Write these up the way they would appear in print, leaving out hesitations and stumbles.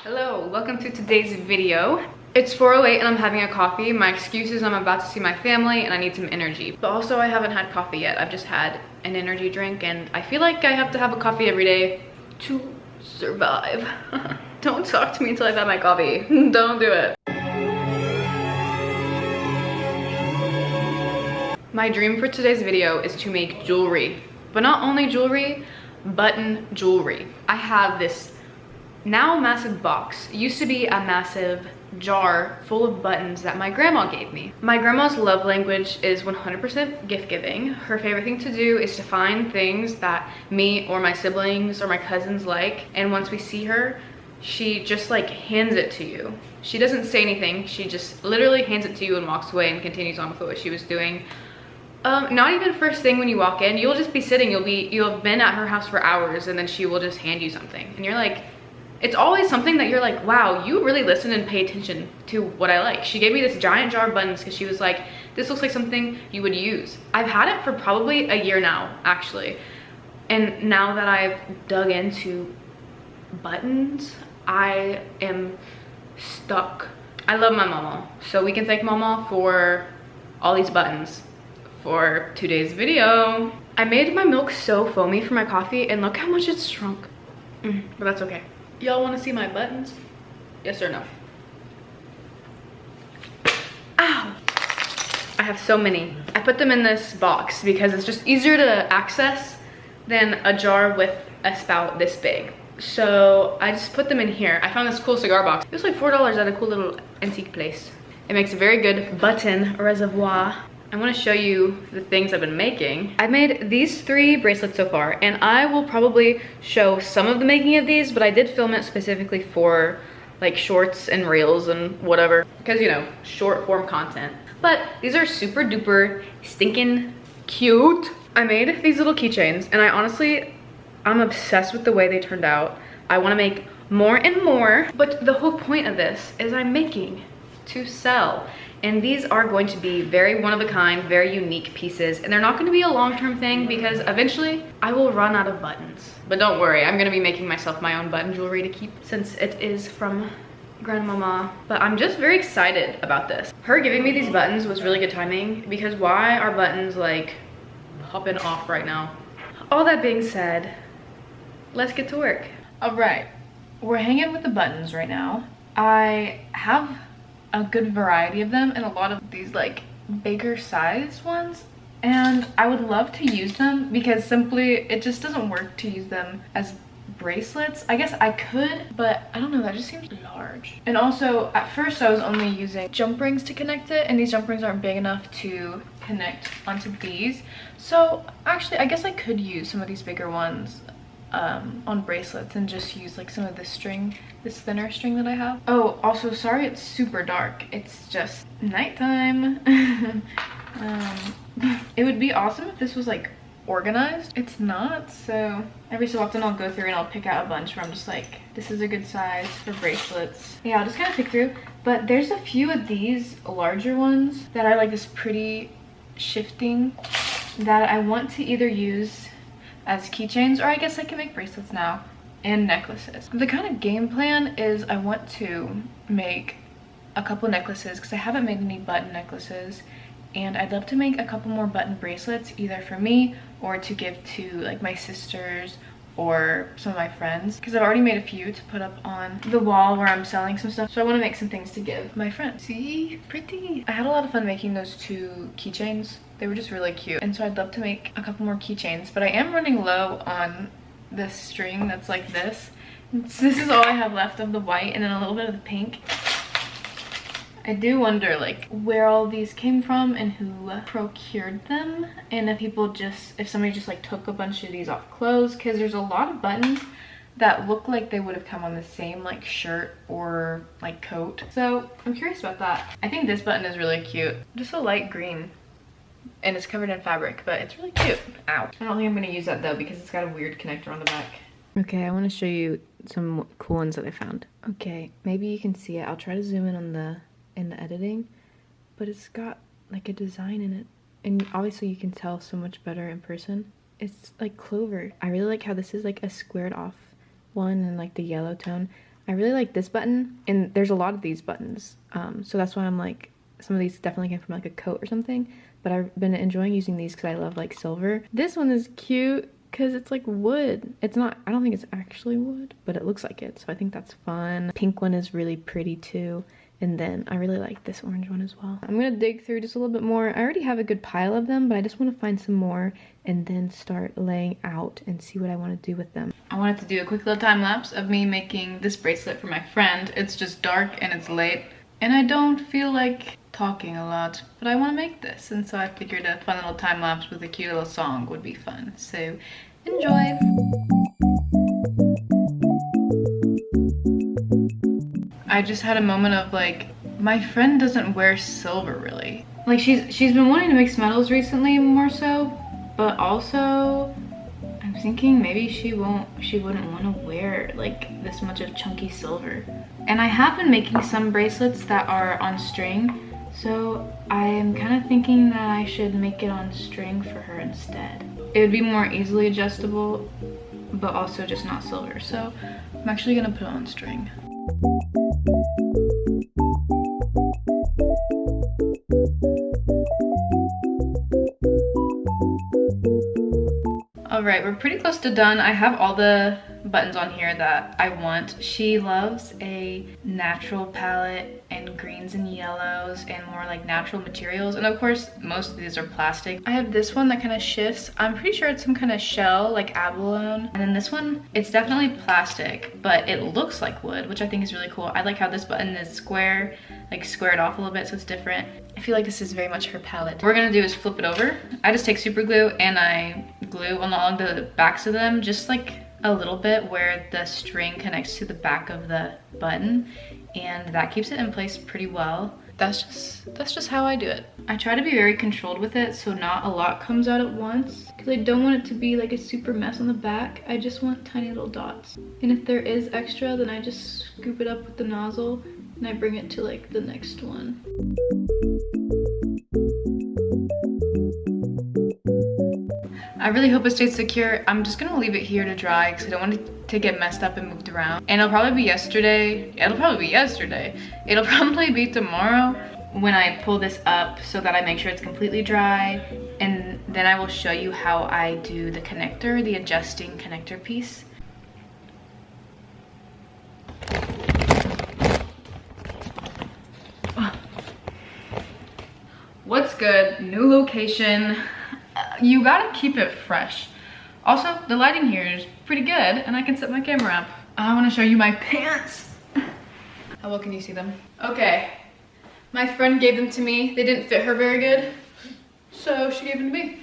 Hello, welcome to today's video. It's 4:08 and I'm having a coffee. My excuse is I'm about to see my family and I need some energy. But also I haven't had coffee yet. I've just had an energy drink and I feel like I have to have a coffee every day to survive. Don't talk to me until I've had my coffee. Don't do it. My dream for today's video is to make jewelry. But not only jewelry, button jewelry. I have this now massive box. It used to be a massive jar full of buttons that my grandma gave me. My grandma's love language is 100% gift giving. Her favorite thing to do is to find things that me or my siblings or my cousins like, and once we see her, she just like hands it to you. She doesn't say anything, she just literally hands it to you and walks away and continues on with what she was doing. Not even first thing when you walk in, you'll just be sitting, you'll have been at her house for hours and then she will just hand you something and you're like, it's always something that you're like, wow, you really listen and pay attention to what I like. She gave me this giant jar of buttons because she was like, this looks like something you would use. I've had it for probably a year now, actually. And now that I've dug into buttons, I am stuck. I love my mama. So we can thank mama for all these buttons for today's video. I made my milk so foamy for my coffee and look how much it's shrunk. But that's okay. Y'all want to see my buttons? Yes or no? Ow! I have so many. I put them in this box because it's just easier to access than a jar with a spout this big. So I just put them in here. I found this cool cigar box. It was like $4 at a cool little antique place. It makes a very good button reservoir. I want to show you the things I've been making. I've made these 3 bracelets so far, and I will probably show some of the making of these, but I did film it specifically for like shorts and reels and whatever, because you know, short form content. But these are super duper stinking cute. I made these little keychains, and I'm obsessed with the way they turned out. I want to make more and more, but the whole point of this is I'm making to sell. And these are going to be very one of a kind, very unique pieces. And they're not going to be a long-term thing because eventually I will run out of buttons. But don't worry, I'm going to be making myself my own button jewelry to keep since it is from grandmama. But I'm just very excited about this. Her giving me these buttons was really good timing because why are buttons like popping off right now? All that being said, let's get to work. All right, we're hanging with the buttons right now. I have a good variety of them and a lot of these like bigger size ones, and I would love to use them because simply it just doesn't work to use them as bracelets. I guess I could, but I don't know, that just seems large. And also at first I was only using jump rings to connect it, and these jump rings aren't big enough to connect onto these. So actually I guess I could use some of these bigger ones on bracelets and just use like some of this string, this thinner string that I have. Oh, also sorry it's super dark, it's just nighttime. It would be awesome if this was like organized. It's not, so every so often I'll go through and I'll pick out a bunch where I'm just like, this is a good size for bracelets. Yeah, I'll just kind of pick through, but there's a few of these larger ones that are like this pretty shifting that I want to either use as keychains, or I guess I can make bracelets now and necklaces. The kind of game plan is I want to make a couple necklaces because I haven't made any button necklaces, and I'd love to make a couple more button bracelets either for me or to give to like my sisters or some of my friends, because I've already made a few to put up on the wall where I'm selling some stuff. So I want to make some things to give my friends. See? Pretty. I had a lot of fun making those 2 keychains. They were just really cute. And so I'd love to make a couple more keychains, but I am running low on this string that's like this. This is all I have left of the white and then a little bit of the pink. I do wonder like where all these came from and who procured them, and if somebody just like took a bunch of these off clothes, because there's a lot of buttons that look like they would have come on the same like shirt or like coat. So I'm curious about that. I think this button is really cute. Just a light green. And it's covered in fabric, but it's really cute. Ow. I don't think I'm gonna use that though because it's got a weird connector on the back. Okay, I want to show you some cool ones that I found. Okay, maybe you can see it. I'll try to zoom in on the editing, but it's got like a design in it, and obviously you can tell so much better in person. It's like clover. I really like how this is like a squared off one and like the yellow tone. I really like this button, and there's a lot of these buttons. So that's why I'm like, some of these definitely came from like a coat or something, but I've been enjoying using these because I love like silver. This one is cute because it's like wood. It's not, I don't think it's actually wood, but it looks like it, so I think that's fun. Pink one is really pretty too. And then I really like this orange one as well. I'm gonna dig through just a little bit more. I already have a good pile of them, but I just want to find some more and then start laying out and see what I want to do with them. I wanted to do a quick little time lapse of me making this bracelet for my friend. It's just dark and it's late, and I don't feel like talking a lot, but I want to make this, and so I figured a fun little time lapse with a cute little song would be fun. So enjoy. I just had a moment of like, my friend doesn't wear silver really. Like she's been wanting to mix metals recently more so, but also I'm thinking maybe she wouldn't want to wear like this much of chunky silver. And I have been making some bracelets that are on string, so I am kind of thinking that I should make it on string for her instead. It would be more easily adjustable, but also just not silver. So I'm actually gonna put it on string. All right, we're pretty close to done. I have all the buttons on here that I want. She loves a natural palette and greens and yellows and more like natural materials. And of course, most of these are plastic. I have this one that kind of shifts. I'm pretty sure it's some kind of shell, like abalone. And then this one, it's definitely plastic, but it looks like wood, which I think is really cool. I like how this button is square, like squared off a little bit, so it's different. I feel like this is very much her palette. What we're gonna do is flip it over. I just take super glue and I glue along the backs of them, just like a little bit where the string connects to the back of the button, and that keeps it in place pretty well. That's just how I do it. I try to be very controlled with it so not a lot comes out at once, because I don't want it to be like a super mess on the back. I just want tiny little dots. And if there is extra, then I just scoop it up with the nozzle and I bring it to like the next one. I really hope it stays secure. I'm just gonna leave it here to dry because I don't want it to get messed up and moved around. And it'll probably be yesterday. It'll probably be tomorrow when I pull this up so that I make sure it's completely dry. And then I will show you how I do the connector, the adjusting connector piece. What's good? New location. You gotta keep it fresh. Also, the lighting here is pretty good and I can set my camera up. I wanna show you my pants. How well can you see them? Okay, my friend gave them to me. They didn't fit her very good, so she gave them to me.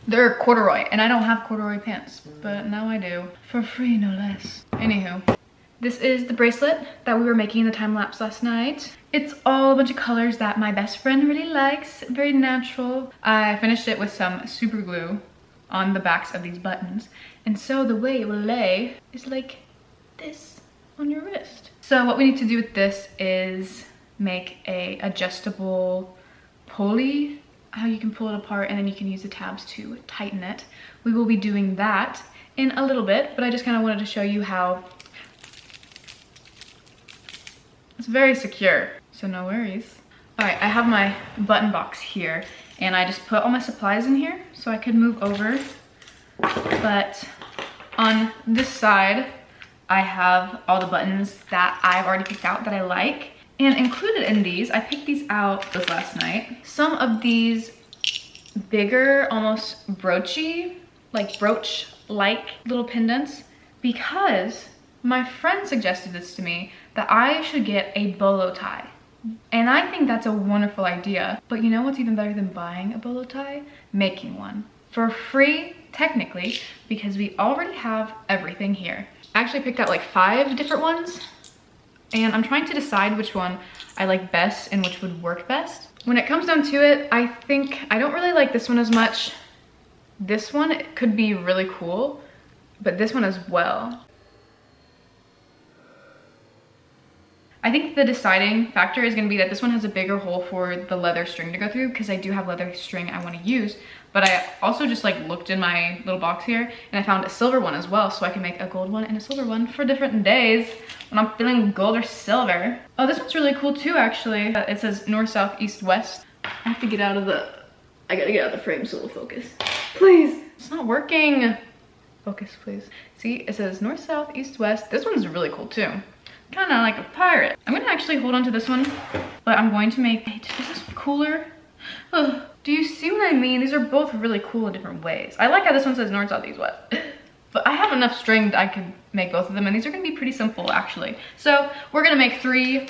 They're corduroy and I don't have corduroy pants, but now I do. For free, no less. Anywho, this is the bracelet that we were making in the time lapse last night. It's all a bunch of colors that my best friend really likes, very natural. I finished it with some super glue on the backs of these buttons. And so the way it will lay is like this on your wrist. So what we need to do with this is make a adjustable pulley, how you can pull it apart and then you can use the tabs to tighten it. We will be doing that in a little bit, but I just kind of wanted to show you how it's very secure, so no worries. All right, I have my button box here and I just put all my supplies in here so I could move over. But on this side, I have all the buttons that I've already picked out that I like. And included in these, I picked these out this last night. Some of these bigger, almost broachy, like brooch-like little pendants, because my friend suggested this to me, that I should get a bolo tie. And I think that's a wonderful idea. But you know what's even better than buying a bolo tie? Making one. For free, technically, because we already have everything here. I actually picked out like 5 different ones, and I'm trying to decide which one I like best and which would work best. When it comes down to it, I think I don't really like this one as much. This one could be really cool, but this one as well. I think the deciding factor is going to be that this one has a bigger hole for the leather string to go through, because I do have leather string I want to use, But I also just like looked in my little box here and I found a silver one as well, so I can make a gold one and a silver one for different days when I'm feeling gold or silver. Oh, this one's really cool too, actually. It says north, south, east, west. I have to get out of the, I gotta get out of the frame so it'll focus. Please, it's not working. Focus, please. See, it says north, south, east, west. This one's really cool too. Kind of like a pirate. I'm gonna actually hold on to this one, but I'm going to make, is this cooler? Ugh. Do you see what I mean? These are both really cool in different ways. I like how this one says north, south, east, west. But I have enough string that I could make both of them, and these are gonna be pretty simple actually. So we're gonna make 3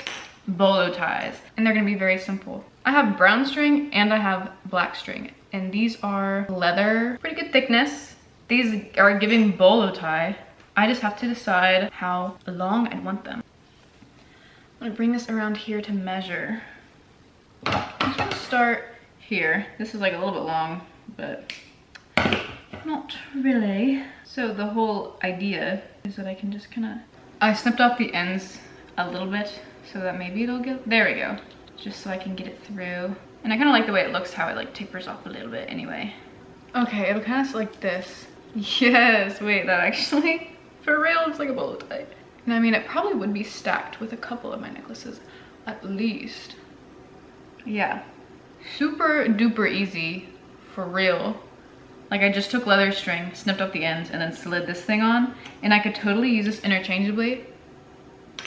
bolo ties, and they're gonna be very simple. I have brown string and I have black string, and these are leather, pretty good thickness. These are giving bolo tie. I just have to decide how long I want them. I'm gonna bring this around here to measure. I'm just gonna start here. This is like a little bit long, but not really. So the whole idea is that I can just I snipped off the ends a little bit so that maybe it'll get, there we go. Just so I can get it through. And I kind of like the way it looks, how it like tapers off a little bit anyway. Okay, it'll kind of like this. Yes, wait, that actually, for real, it's like a bolo tie. And I mean, it probably would be stacked with a couple of my necklaces, at least. Yeah, super duper easy, for real. Like I just took leather string, snipped off the ends, and then slid this thing on. And I could totally use this interchangeably.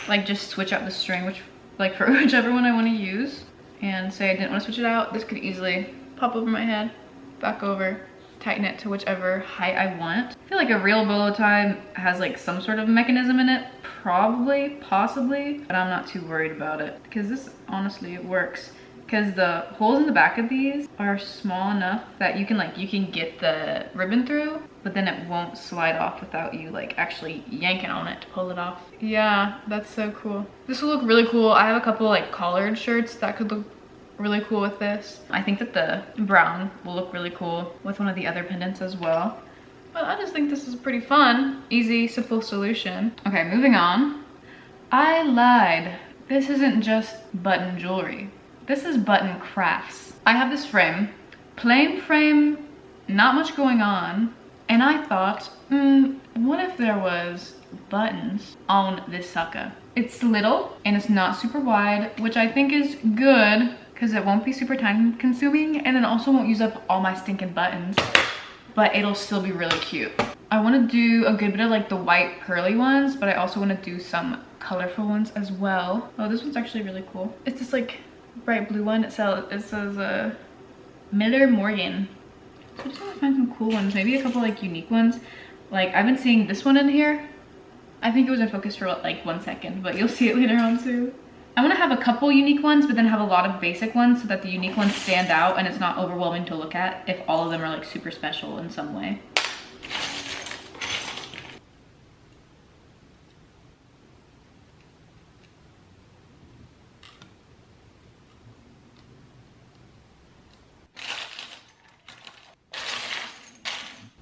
Like just switch out the string, which like for whichever one I want to use. And say I didn't want to switch it out, this could easily pop over my head, back over, tighten it to whichever height I want. I feel like a real bolo tie has like some sort of mechanism in it. Probably, possibly, but I'm not too worried about it. Because this, honestly, it works. Because the holes in the back of these are small enough that you can get the ribbon through, but then it won't slide off without you like actually yanking on it to pull it off. Yeah, that's so cool. This will look really cool. I have a couple like collared shirts that could look really cool with this. I think that the brown will look really cool with one of the other pendants as well. But I just think this is pretty fun. Easy, simple solution. Okay, moving on. I lied. This isn't just button jewelry. This is button crafts. I have this frame, plain frame, not much going on. And I thought, what if there was buttons on this sucker? It's little and it's not super wide, which I think is good because it won't be super time consuming and then also won't use up all my stinking buttons, but it'll still be really cute. I want to do a good bit of like the white pearly ones, but I also want to do some colorful ones as well. Oh, this one's actually really cool. It's this like bright blue one. It says Miller Morgan. So I just want to find some cool ones, maybe a couple like unique ones. Like I've been seeing this one in here. I think it was in focus for like 1 second, but you'll see it later on too. I want to have a couple unique ones, but then have a lot of basic ones so that the unique ones stand out and it's not overwhelming to look at if all of them are like super special in some way.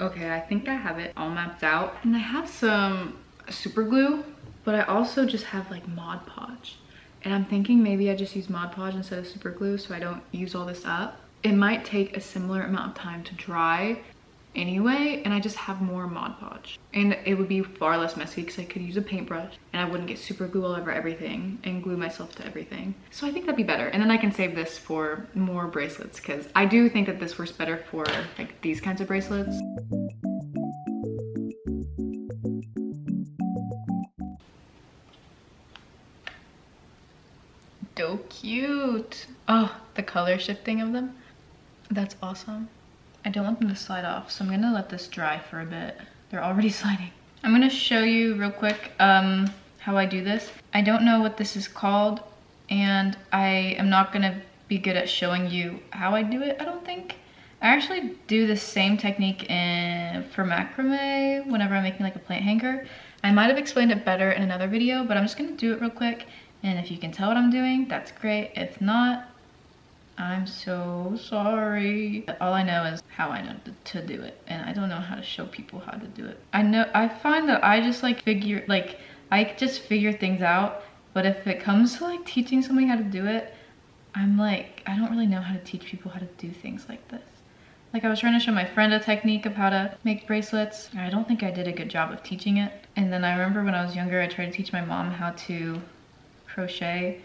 Okay, I think I have it all mapped out. And I have some super glue, but I also just have like Mod Podge. And I'm thinking maybe I just use Mod Podge instead of super glue so I don't use all this up. It might take a similar amount of time to dry anyway, and I just have more Mod Podge. And it would be far less messy because I could use a paintbrush and I wouldn't get super glue all over everything and glue myself to everything. So I think that'd be better. And then I can save this for more bracelets because I do think that this works better for like these kinds of bracelets. So cute. Oh, the color shifting of them. That's awesome. I don't want them to slide off, so I'm gonna let this dry for a bit. They're already sliding. I'm gonna show you real quick how I do this. I don't know what this is called, and I am not gonna be good at showing you how I do it, I don't think. I actually do the same technique for macrame whenever I'm making like a plant hanger. I might have explained it better in another video, but I'm just gonna do it real quick. And if you can tell what I'm doing, that's great. If not, I'm so sorry. All I know is how I know to do it. And I don't know how to show people how to do it. I find that I just like I just figure things out. But if it comes to like teaching somebody how to do it, I'm like, I don't really know how to teach people how to do things like this. Like I was trying to show my friend a technique of how to make bracelets. I don't think I did a good job of teaching it. And then I remember when I was younger, I tried to teach my mom how to crochet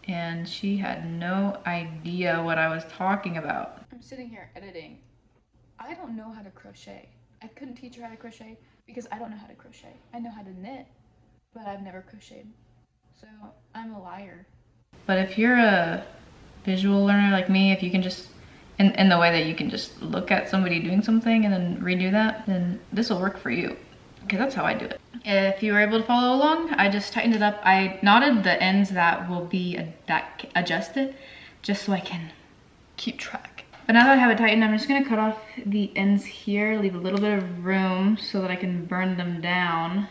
and she had no idea what I was talking about. I'm sitting here editing. I don't know how to crochet. I couldn't teach her how to crochet because I don't know how to crochet. I know how to knit, but I've never crocheted. So I'm a liar. But if you're a visual learner like me, if you can just, in the way that you can just look at somebody doing something and then redo that, then this will work for you. Because that's how I do it. If you were able to follow along, I just tightened it up. I knotted the ends that will be adjusted just so I can keep track. But now that I have it tightened, I'm just gonna cut off the ends here, leave a little bit of room so that I can burn them down.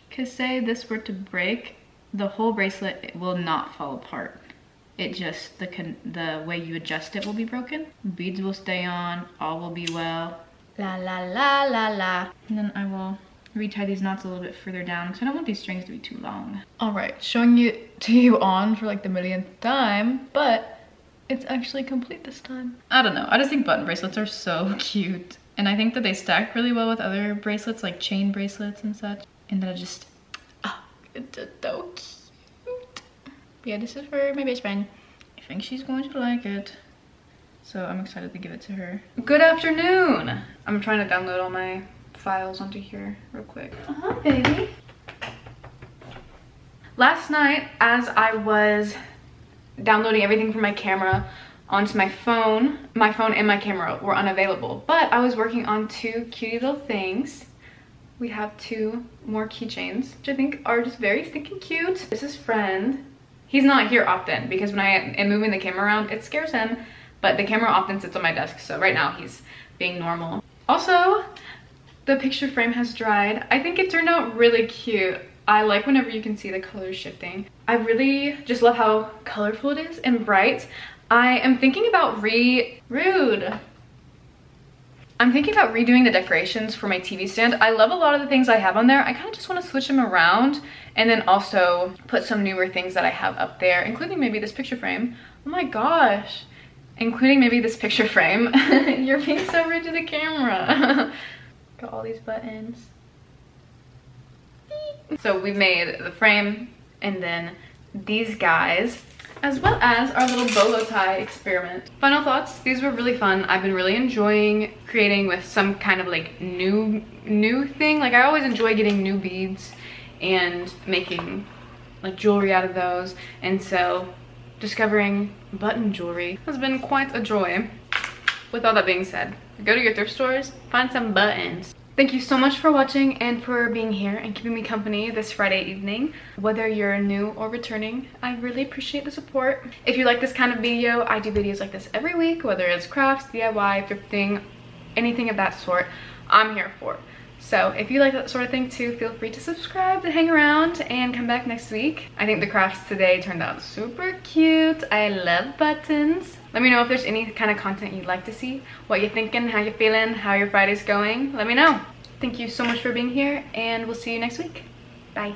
Because say this were to break, the whole bracelet will not fall apart. It just, the way you adjust it will be broken. Beads will stay on, all will be well. La la la la la. And then I will retie these knots a little bit further down because I don't want these strings to be too long. All right, showing it to you on for like the millionth time, but it's actually complete this time. I don't know, I just think button bracelets are so cute. And I think that they stack really well with other bracelets like chain bracelets and such. And then I just, oh, it's just so cute. But yeah, this is for my best friend. I think she's going to like it. So I'm excited to give it to her. Good afternoon. I'm trying to download all my files onto here real quick. Baby. Last night, as I was downloading everything from my camera onto my phone and my camera were unavailable, but I was working on two cutie little things. We have two more keychains, which I think are just very stinking cute. This is Friend. He's not here often because when I am moving the camera around, it scares him. But the camera often sits on my desk, so right now he's being normal. Also, the picture frame has dried. I think it turned out really cute. I like whenever you can see the colors shifting. I really just love how colorful it is and bright. I am thinking about I'm thinking about redoing the decorations for my TV stand. I love a lot of the things I have on there. I kind of just want to switch them around and then also put some newer things that I have up there, including maybe this picture frame. Oh my gosh. Including maybe this picture frame. You're being so rude to the camera. Got all these buttons. So we made the frame and then these guys, as well as our little bolo tie experiment. Final thoughts, these were really fun. I've been really enjoying creating with some kind of like new thing. Like I always enjoy getting new beads and making like jewelry out of those. And so discovering button jewelry has been quite a joy. With all that being said, go to your thrift stores, find some buttons. Thank you so much for watching and for being here and keeping me company this Friday evening. Whether you're new or returning, I really appreciate the support. If you like this kind of video, I do videos like this every week, whether it's crafts, DIY, thrifting, anything of that sort, I'm here for. So if you like that sort of thing too, feel free to subscribe to hang around and come back next week. I think the crafts today turned out super cute. I love buttons. Let me know if there's any kind of content you'd like to see, what you're thinking, how you're feeling, how your Friday's going. Let me know. Thank you so much for being here and we'll see you next week. Bye.